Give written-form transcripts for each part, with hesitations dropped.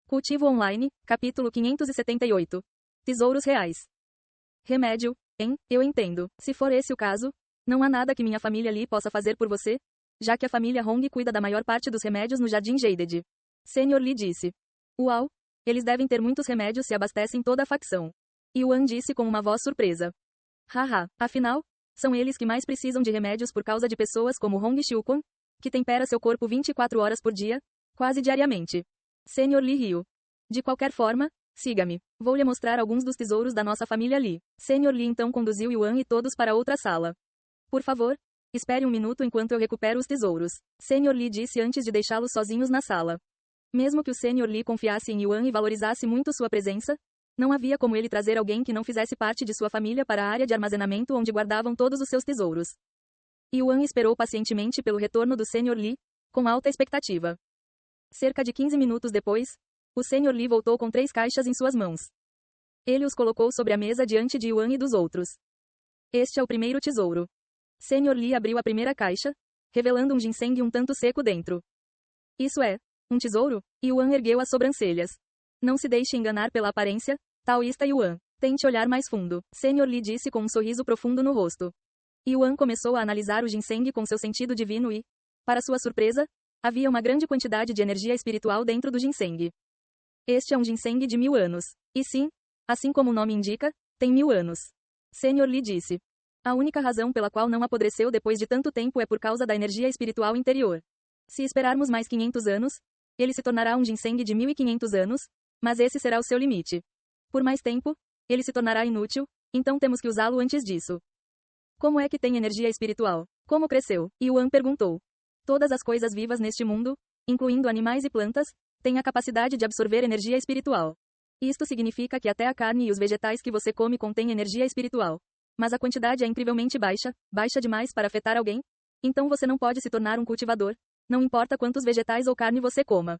Cultivo Online, capítulo 578. Tesouros reais. Remédio, hein? Eu entendo. Se for esse o caso, não há nada que minha família Lee possa fazer por você, já que a família Hong cuida da maior parte dos remédios no Jardim Jaded. Sr. Lee disse. Uau! Eles devem ter muitos remédios se abastecem toda a facção. Yuan disse com uma voz surpresa. Haha, afinal, são eles que mais precisam de remédios por causa de pessoas como Hong Xiuquan, que tempera seu corpo 24 horas por dia, quase diariamente. Sr. Lee riu. De qualquer forma, siga-me. Vou lhe mostrar alguns dos tesouros da nossa família Lee. Sr. Lee então conduziu Yuan e todos para outra sala. Por favor, espere um minuto enquanto eu recupero os tesouros. Sr. Lee disse antes de deixá-los sozinhos na sala. Mesmo que o Sr. Lee confiasse em Yuan e valorizasse muito sua presença, não havia como ele trazer alguém que não fizesse parte de sua família para a área de armazenamento onde guardavam todos os seus tesouros. Yuan esperou pacientemente pelo retorno do Sr. Lee, com alta expectativa. Cerca de 15 minutos depois, o Sr. Lee voltou com 3 caixas em suas mãos. Ele os colocou sobre a mesa diante de Yuan e dos outros. Este é o primeiro tesouro. Sr. Lee abriu a primeira caixa, revelando um ginseng um tanto seco dentro. Isso é um tesouro? Yuan ergueu as sobrancelhas. Não se deixe enganar pela aparência, taoísta Yuan. Tente olhar mais fundo. Sr. Lee disse com um sorriso profundo no rosto. Yuan começou a analisar o ginseng com seu sentido divino e, para sua surpresa, havia uma grande quantidade de energia espiritual dentro do ginseng. Este é um ginseng de 1000 anos. E sim, assim como o nome indica, tem 1000 anos. Sr. Lee disse. A única razão pela qual não apodreceu depois de tanto tempo é por causa da energia espiritual interior. Se esperarmos mais 500 anos, ele se tornará um ginseng de 1500 anos, mas esse será o seu limite. Por mais tempo, ele se tornará inútil, então temos que usá-lo antes disso. Como é que tem energia espiritual? Como cresceu? Yuan perguntou. Todas as coisas vivas neste mundo, incluindo animais e plantas, têm a capacidade de absorver energia espiritual. Isto significa que até a carne e os vegetais que você come contêm energia espiritual. Mas a quantidade é incrivelmente baixa, baixa demais para afetar alguém. Então você não pode se tornar um cultivador, não importa quantos vegetais ou carne você coma.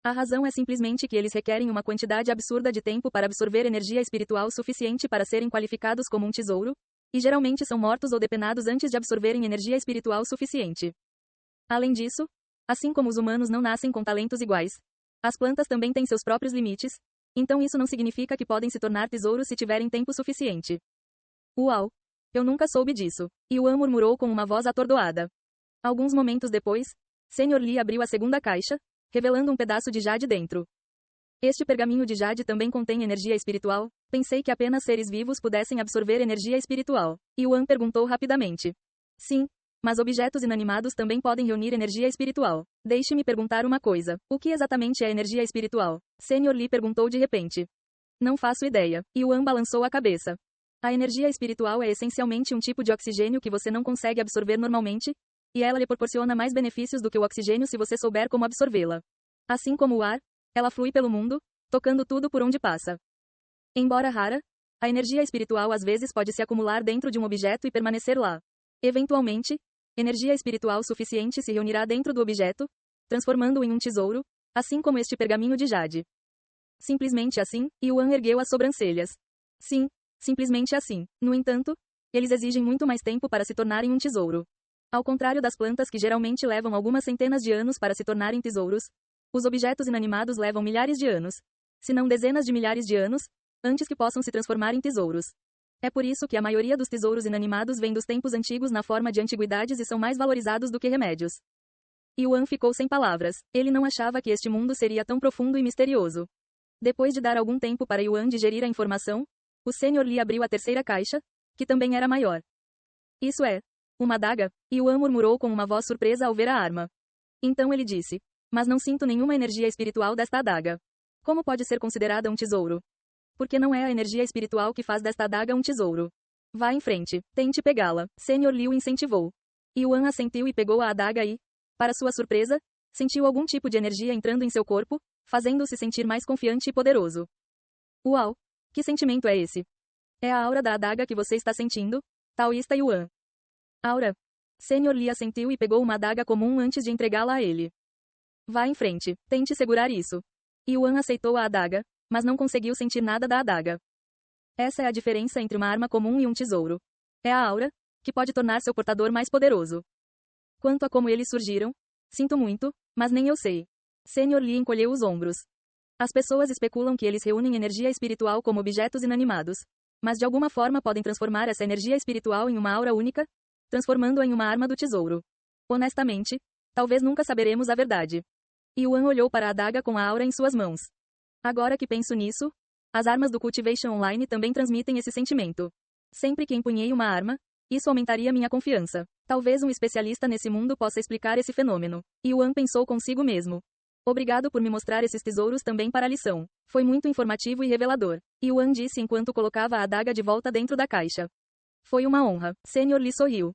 A razão é simplesmente que eles requerem uma quantidade absurda de tempo para absorver energia espiritual suficiente para serem qualificados como um tesouro, e geralmente são mortos ou depenados antes de absorverem energia espiritual suficiente. Além disso, assim como os humanos não nascem com talentos iguais, as plantas também têm seus próprios limites, então isso não significa que podem se tornar tesouros se tiverem tempo suficiente. Uau! Eu nunca soube disso. Yuan murmurou com uma voz atordoada. Alguns momentos depois, Sr. Lee abriu a segunda caixa, revelando um pedaço de jade dentro. Este pergaminho de jade também contém energia espiritual. Pensei que apenas seres vivos pudessem absorver energia espiritual. Yuan perguntou rapidamente. Sim, mas objetos inanimados também podem reunir energia espiritual. Deixe-me perguntar uma coisa. O que exatamente é energia espiritual? Sr. Lee perguntou de repente. Não faço ideia. Yuan balançou a cabeça. A energia espiritual é essencialmente um tipo de oxigênio que você não consegue absorver normalmente, e ela lhe proporciona mais benefícios do que o oxigênio se você souber como absorvê-la. Assim como o ar, ela flui pelo mundo, tocando tudo por onde passa. Embora rara, a energia espiritual às vezes pode se acumular dentro de um objeto e permanecer lá. Eventualmente, energia espiritual suficiente se reunirá dentro do objeto, transformando-o em um tesouro, assim como este pergaminho de jade. Simplesmente assim, Yuan ergueu as sobrancelhas. Sim, simplesmente assim. No entanto, eles exigem muito mais tempo para se tornarem um tesouro. Ao contrário das plantas que geralmente levam algumas centenas de anos para se tornarem tesouros, os objetos inanimados levam milhares de anos, se não dezenas de milhares de anos, antes que possam se transformar em tesouros. É por isso que a maioria dos tesouros inanimados vem dos tempos antigos na forma de antiguidades e são mais valorizados do que remédios. Yuan ficou sem palavras. Ele não achava que este mundo seria tão profundo e misterioso. Depois de dar algum tempo para Yuan digerir a informação, o Sr. Lee abriu a terceira caixa, que também era maior. Isso é uma adaga? Yuan murmurou com uma voz surpresa ao ver a arma. Então ele disse. Mas não sinto nenhuma energia espiritual desta adaga. Como pode ser considerada um tesouro? Porque não é a energia espiritual que faz desta adaga um tesouro. Vá em frente, tente pegá-la. Sr. Lee o incentivou. Yuan assentiu e pegou a adaga e, para sua surpresa, sentiu algum tipo de energia entrando em seu corpo, fazendo-se sentir mais confiante e poderoso. Uau! Que sentimento é esse? É a aura da adaga que você está sentindo, taoísta Yuan. Aura. Sr. Lee assentiu e pegou uma adaga comum antes de entregá-la a ele. Vá em frente, tente segurar isso. Yuan aceitou a adaga, mas não conseguiu sentir nada da adaga. Essa é a diferença entre uma arma comum e um tesouro. É a aura, que pode tornar seu portador mais poderoso. Quanto a como eles surgiram, sinto muito, mas nem eu sei. Sr. Lee encolheu os ombros. As pessoas especulam que eles reúnem energia espiritual como objetos inanimados. Mas de alguma forma podem transformar essa energia espiritual em uma aura única, transformando-a em uma arma do tesouro. Honestamente, talvez nunca saberemos a verdade. Yuan olhou para a adaga com a aura em suas mãos. Agora que penso nisso, as armas do Cultivation Online também transmitem esse sentimento. Sempre que empunhei uma arma, isso aumentaria minha confiança. Talvez um especialista nesse mundo possa explicar esse fenômeno. Yuan pensou consigo mesmo. Obrigado por me mostrar esses tesouros também para a lição. Foi muito informativo e revelador. Yuan disse enquanto colocava a adaga de volta dentro da caixa. Foi uma honra. Sênior Lee sorriu.